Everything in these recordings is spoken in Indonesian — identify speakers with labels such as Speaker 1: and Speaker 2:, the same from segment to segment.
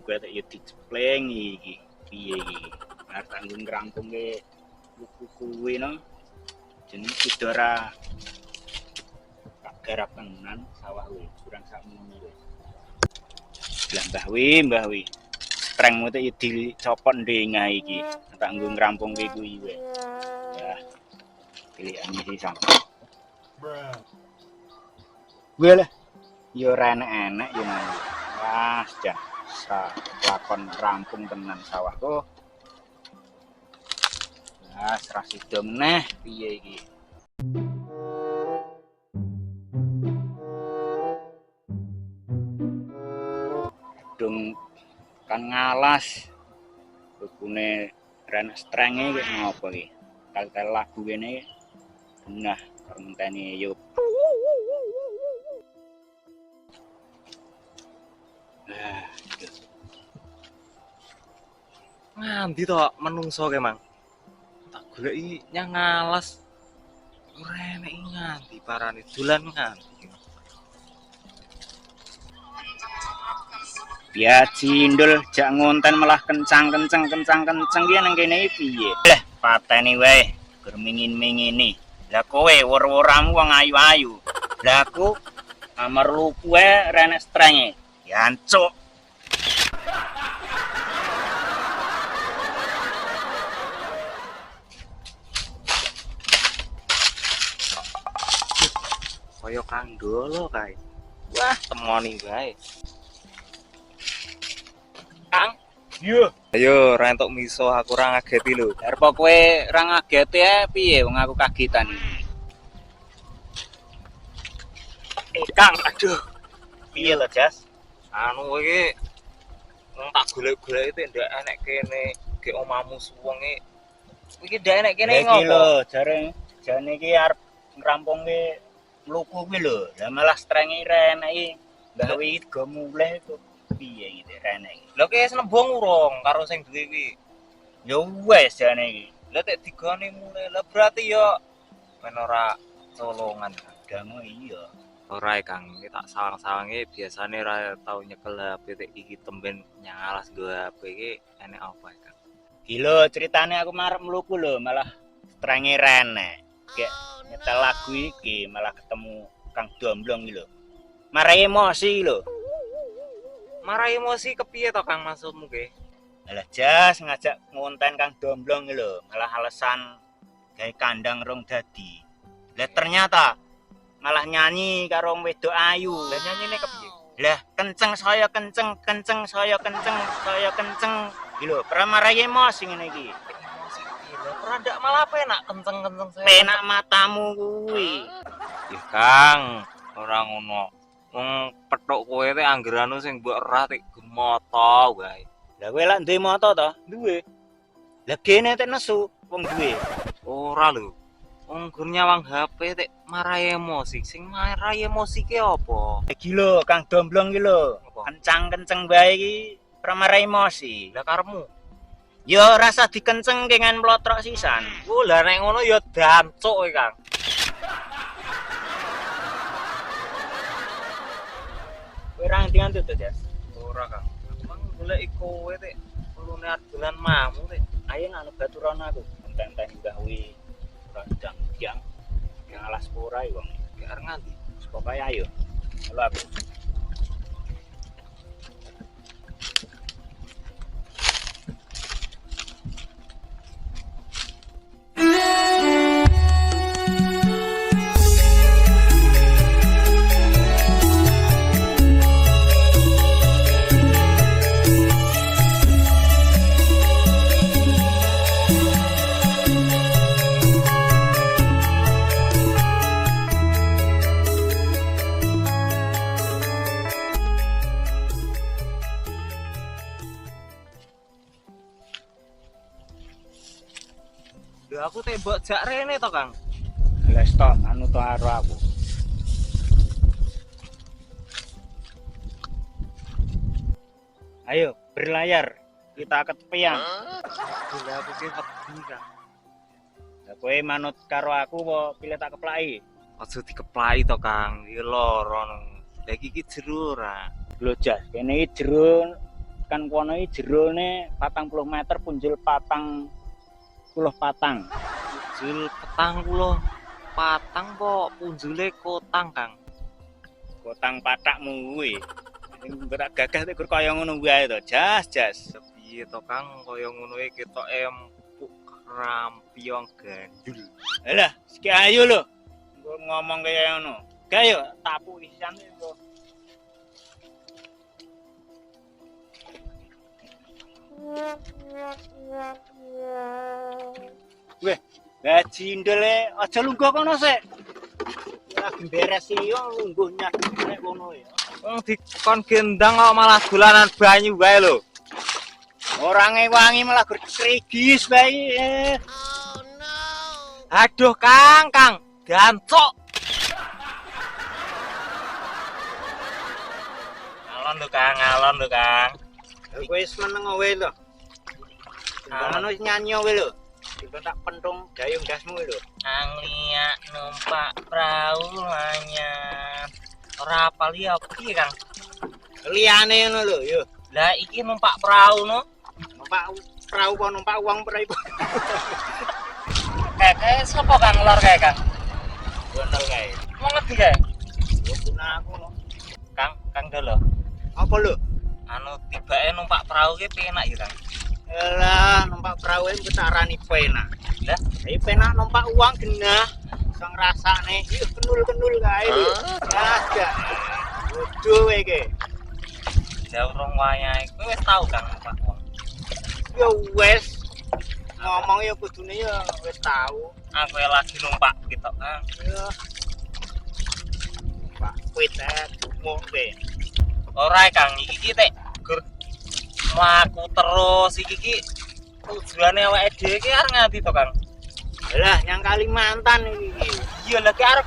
Speaker 1: kowe tak yo dicepling iki. Piye iki? Arep tak nggon ngrampungke buku kuwi no. Jenenge Kidora tak garap tenan sawah kuwi, kurang sakmono wis. Lah Mbah Wi. Strengmu tak yo dicopot ndengah iki. Tak nggon ngrampungke kuwi wae. Ya. Pilihane sih sampe. Gue lah, yo enak-enak yo nang. Wah, jan lakon rampung tenan sawahku. Nah, serah sida meneh piye iki. Dong kan ngalas. Bukune renek strenge iki ngopo iki? Tel lagu kene nah karo ngenteni yo.
Speaker 2: Nganti to menungso ke mang tak goleki nyang ngalas ora enek nganti parane dolan nganti
Speaker 1: Ya cindul jak ngonten malah kencang ki nang kene piye lah pateni wae gur mingin-mingini lah kowe wor-woramu wong ayu-ayu lah aku amarlu kowe renek strenge yancuk.
Speaker 2: kaya Kang Dolo kae. Wah, temoni wae. Kang,
Speaker 1: Yo,
Speaker 2: ayo rentuk miso aku ora ngageti lho.
Speaker 1: arep kowe ra ngageti piye wong aku kagetan iki.
Speaker 2: Kang, aduh.
Speaker 1: Piye to, Jas?
Speaker 2: Anu iki wong tak golek-goleki teh ndak enek kene ge omahmu suwenge. Iki ndak enek kene
Speaker 1: Iki
Speaker 2: ngopo?
Speaker 1: lho, jane iki arep ngrampungke mluku kuwi lho. Lah malah strenge renek iki. Mbah Wi go mulih kok piye iki renek iki.
Speaker 2: Lho ki senembung urung karo sing duwe kuwi.
Speaker 1: Ya wis jane iki.
Speaker 2: Lah tek digone mulai. Lah berarti yo ben ora colongan.
Speaker 1: Damu iya.
Speaker 2: Ora Kang, iki tak sawang-sawange biasane ora tau nyekel HP tek iki temben nyang alas nggo HP iki enek apa Kang?
Speaker 1: Gila ceritane aku marep mluku lho, malah strenge renek. Kayak nyetel lagu iki malah ketemu Kang Domblong iki lho. Marai emosi lho.
Speaker 2: Marah emosi kepiye to Kang maksudmu ki?
Speaker 1: Alah jas ngajak ngonten Kang Domblong iki lho, malah alasan gawe kandang rong dadi. Lah ternyata malah nyanyi karo wedok ayu.
Speaker 2: Lah nyanyine kepiye?
Speaker 1: Lah kenceng saya kenceng, kenceng saya kenceng, saya kenceng. Iki lho, pramarai emosi ngene iki.
Speaker 2: Emosi piye? Lah ora ndak malah penak kenceng-kenceng saya.
Speaker 1: Penak matamu kuwi.
Speaker 2: Ya Kang, ora ngono. Wong pethuk kowe teh anggeranu sing mbok ora tek gemoto wae.
Speaker 1: Lah kowe lak duwe moto to? Duwe. Lah kene tek nesu wong duwe.
Speaker 2: Ora lho. Wong gur nyawang HP tek marai emosi. Sing marai emosi ki apa?
Speaker 1: Iki lho Kang Domblong iki lho.
Speaker 2: Apa?
Speaker 1: Kencang-kenceng bae iki pramarai emosi.
Speaker 2: Lah karepmu.
Speaker 1: Yo rasa dikenceng dengan mlotrok sisan.
Speaker 2: Oh, lah nek ngono ya dancuk Kang.
Speaker 1: Kowe ra ngerti to, Jas?
Speaker 2: Ora Kang. Mang golek kowe tek ulune dolan mamu tek.
Speaker 1: Ayo nang baturan aku. Enten-enten Mbah Wi. Randang yang alas pura iki wong.
Speaker 2: Gak arep nganti.
Speaker 1: Pokoke ayo. Halo aku.
Speaker 2: Lho aku tembok jak rene to Kang.
Speaker 1: Les to anu to karo aku. Ayo berlayar kita ke tepian.
Speaker 2: Lha aku ki wedi Kang.
Speaker 1: Lah kowe manut karo aku apa pilih tak keplaki?
Speaker 2: Aja dikeplaki to Kang. Iki lara. Lah iki jero ora.
Speaker 1: Lho Jas, kene iki jero tekan kono iki jerone 40 meter punjul 40 patang.
Speaker 2: Punjul 40 patang kok punjule kotang, Kang.
Speaker 1: Kotang patakmu kuwi. Sing berak gagah tek kaya ngono wae to. Jas.
Speaker 2: Piye to, Kang? Kaya ngono iki ketoke empuk rampion gandul.
Speaker 1: Alah, sik ayo lho. Engko ngomong kaya ngono. Gayo tapu isian engko. Weh, lah cindele aja lungguh kono sik. Lagi beres iki yo lungguh nek kono ya.
Speaker 2: Wong dikon gendang kok malah dolanan banyu wae lho.
Speaker 1: Ora ngewangi malah gerigis bae.
Speaker 2: Aduh, Kang, gancok. Ngalon lho, Kang.
Speaker 1: Kowe wis meneng wae lho. Ngono wis nyanyi wae lho. Dikon tak pentung gayung gasmu lho.
Speaker 2: Anglia numpak perahu anyar. Ora apal ya piye, Kang?
Speaker 1: Liyane ngono lho, yo.
Speaker 2: Lah iki numpak perahu no.
Speaker 1: Numpak perahu kok numpak uang perahu.
Speaker 2: Kayak sapa Kang lor kae, Kang?
Speaker 1: Gondol kae.
Speaker 2: Mau ngerti kae?
Speaker 1: Yo punah aku no.
Speaker 2: Kang dolo.
Speaker 1: Apa lho?
Speaker 2: Anu tibake numpak perahu ki penak ya, Kang.
Speaker 1: Alah, numpak perahu iki tak arani penak.
Speaker 2: Lah,
Speaker 1: iki penak numpak uang genah. Sang rasane iki kenul-kenul kae lho. Ya, bodoh iki.
Speaker 2: jauh rong wayahe. Kowe wis tau Kang numpak uang?
Speaker 1: Ya wes ngomong ya kudune ya wis tahu.
Speaker 2: Aku lagi numpak gitu, Kang.
Speaker 1: Ya. Pak kuit mau be.
Speaker 2: Ora Kang, iki tek gur mlaku terus iki tujuane awake dhewe iki arep nganti to, Kang?
Speaker 1: Lah nyang Kalimantan iki.
Speaker 2: Iya lagi arep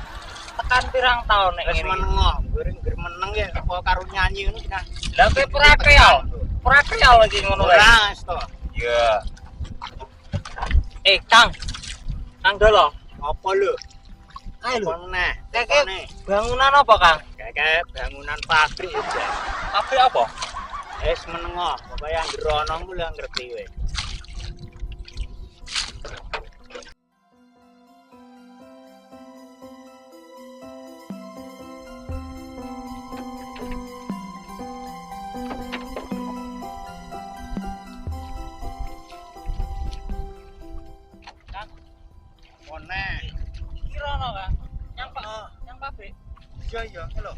Speaker 2: tekan pirang taun nek
Speaker 1: Wis
Speaker 2: ngene.
Speaker 1: meneng, goreng meneng ya apa karo nyanyi ngono kena.
Speaker 2: Lah kowe pura kreal lagi ngono wae.
Speaker 1: Ora wis to.
Speaker 2: Iya. Kang. Kang dolo.
Speaker 1: Apa lho?
Speaker 2: Ayo lho.
Speaker 1: Nah,
Speaker 2: Keke bangunan apa, Kang?
Speaker 1: kayak bangunan pabrik aja.
Speaker 2: Pabrik apa?
Speaker 1: Wis meneng, pokoke yang ngerono mulai ngerti kowe. One.
Speaker 2: Kirono, Kang. Yang pabrik.
Speaker 1: Iya, halo.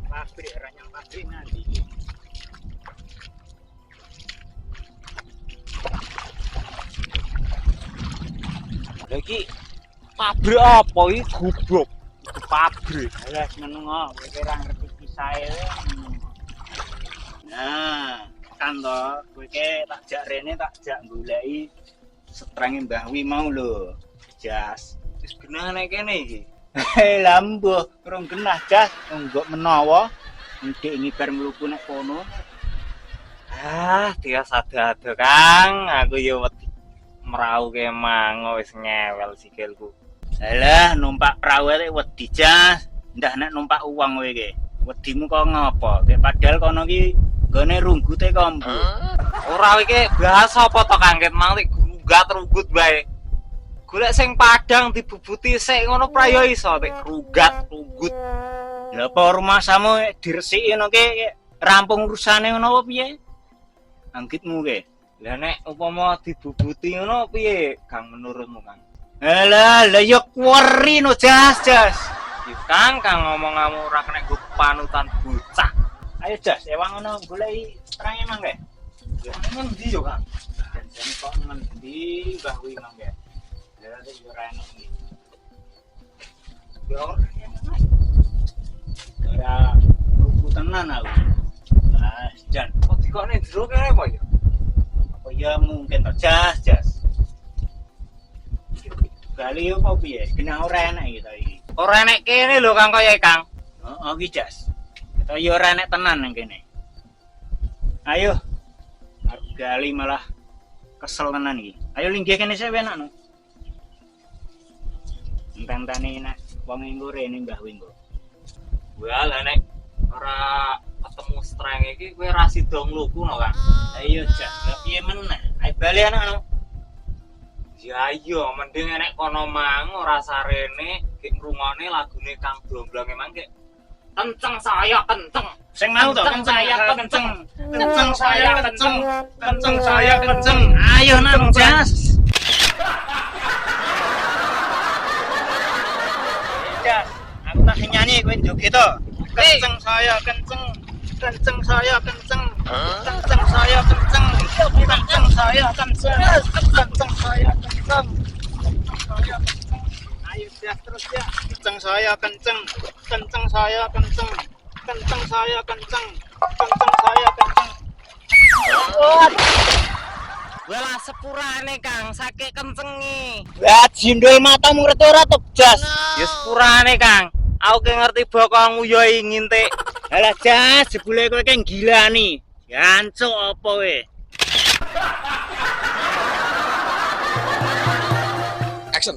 Speaker 1: Pabrik, ranyang pabrik nanti.
Speaker 2: Lagi pabrik apa iki goblok?
Speaker 1: Itu pabrik. Alah meneng kowe kira ngerti kisahe. Nah, kan to, kowe ke tak jak rene tak jak goleki setrenge Mbah Wi mau lho. Jas.
Speaker 2: Wis genah nek kene iki.
Speaker 1: Lah mbuh, kurang genah jas, enggak menawa. Ndik ngibar mluku nek kono.
Speaker 2: Dia sada-ada Kang, aku yo wedi mrauke mango wis ngewel sikilku.
Speaker 1: Alah numpak perahu ae wedi jas. Ndah nek numpak uang kowe iki. Wedimu kok ngopo? Kayak padahal kono ki gone runggute kombu.
Speaker 2: Ora iki bahas apa to Kang, ket mang lek rugat bae. Golek sing padang dibubuti sik ngono prayo iso tek rugut.
Speaker 1: Lah apa rumasamu diresiki ngono ki rampung urusane ngono apa piye? Anggitmu ke.
Speaker 2: Lah nek upama dibubuti ngono piye Kang menurutmu Kang?
Speaker 1: Alah, lah yo kuweri no jas.
Speaker 2: Ya Kang ngomong-ngomong ora kena go panutan bocah.
Speaker 1: Ayo jas, ewang ngono goleki terang emang ke.
Speaker 2: Ya ngendi yo Kang?
Speaker 1: Janjane kok ngendi Mbah Wi mang ke. Ya yo ora enak iki. Yo ora enak. Ya lugu tenan aku. Ah, jan.
Speaker 2: Kok dikone jero kene apa ya?
Speaker 1: Apa ya mungkin to jas. Kali yo apa piye? Kena ora enak iki to iki.
Speaker 2: Ora enek kene lho Kang kaya Kang.
Speaker 1: Heeh iki jas. Kita yo ora enak tenan nang kene. Ayo. Arep gali malah kesel tenan iki. Ayo linggih kene sik enak no. Enteng-entene nek wong engko rene Mbah Wi engko.
Speaker 2: Wah lah nek ora ketemu streng iki kowe ra sida ngluku no Kang.
Speaker 1: Ayo jak, lah piye meneh? Ayo bali anakno.
Speaker 2: Ya iya, mending enek kono mang ora sarene gek ngrungokne lagune Kang Blomblong emang gek kenceng saya kenceng.
Speaker 1: Sing mau to
Speaker 2: Kenceng saya kenceng.
Speaker 1: Kenceng saya kenceng. Kenceng saya kenceng. Ayo nang jas. Jas, aku tak nyanyi kowe joget to. Kenceng saya kenceng. Kenceng saya kenceng. Kenceng saya kenceng. Kenceng saya kenceng. Kenceng saya kenceng. Saya kenceng. Ayo jas terus ya. Kenceng saya kenceng. Kenceng saya kenceng. Kenceng saya kenceng. Kenceng saya kenceng.
Speaker 2: Walah sepurane Kang, sakit kencengi.
Speaker 1: Wah, jindul matamu ngerti ora to, Jas?
Speaker 2: Ya sepurane Kang. Aku ki ngerti bokong nguyoi ngintik.
Speaker 1: Alah Jas, jebule kowe ki gilani. Jancuk apa kowe?
Speaker 3: Action.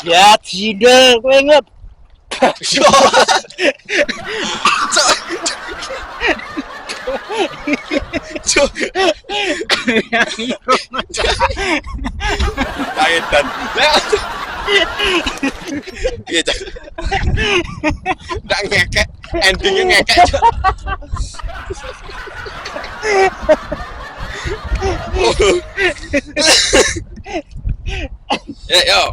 Speaker 1: Ya jindul kowe ngep.
Speaker 3: Yo. Cuk. Kaitan. Iya, Cak. Nggak ngekek, endingnya ngekek, Cak. Ya, yo.